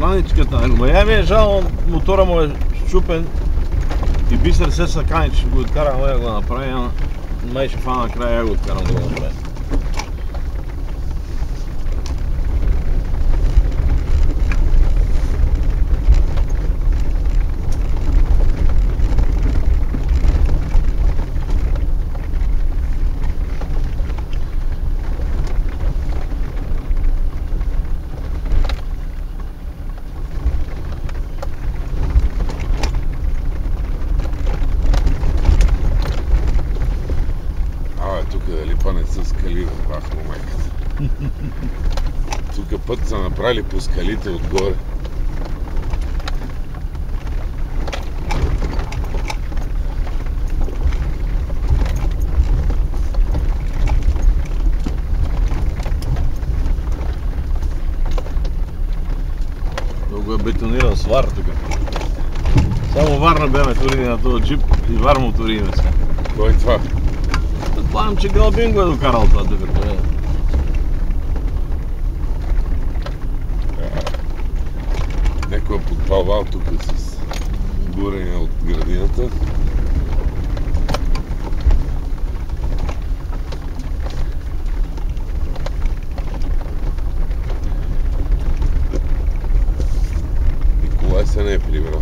раничката. Я ми е жал, мотора му е щупен и Бисер се съкани, че ще го откара, да го направи, ама май ще фана накрая, я го откарам да го направи. Тук дали па не са скали, бах му майката. Тук път са направили по скалите отгоре. Много е бетонирал с вар тук. Само вар не беме турили на този джип и вар му туриме сега. Кой е това? Предполагам, че Галбин го е докарал това тук. Некой е подпалвал тук с буреня от градината. Николай се не е прибрал.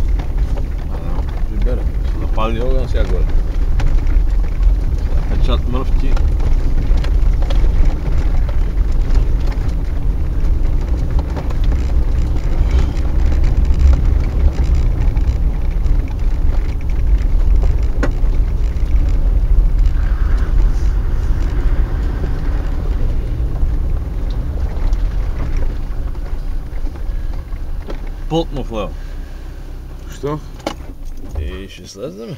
Прибере. Ще запали огън сега горе. Печат мръвки. Плътно в лево. Що? И ще слезнем.